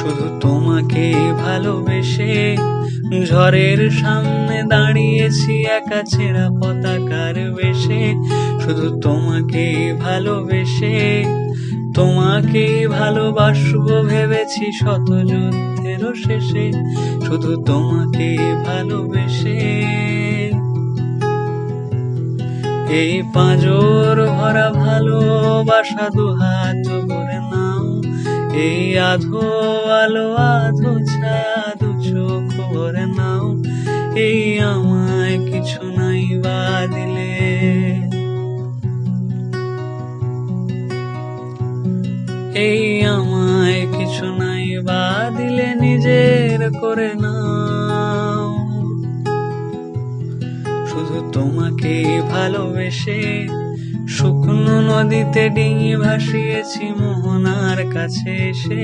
শুধু তোমাকে ভালোবেসে ঝড়ের সামনে দাঁড়িয়েছি একা ছেঁড়া পতাকার বেশে। শুধু তোমাকে ভালোবেসে তোমাকে ভালোবাসবো ভেবেছি শত যুদ্ধেরও শেষে। শুধু তোমাকে ভালোবেসে এই পাঁজর ভরা ভালোবাসা দুহাত ভরে নাও। এই আধো আলো আধো ছায়া দু চোখ ভরে নাও। এই আমায় কিছু নাই বা দিলে, এই আমায় কিছু নাই বা দিলে নিজের করে নাও। শুধু তোমাকে ভালোবেসে শুকনো নদীতে ডিঙি ভাসিয়েছি মোহনার কাছে এসে।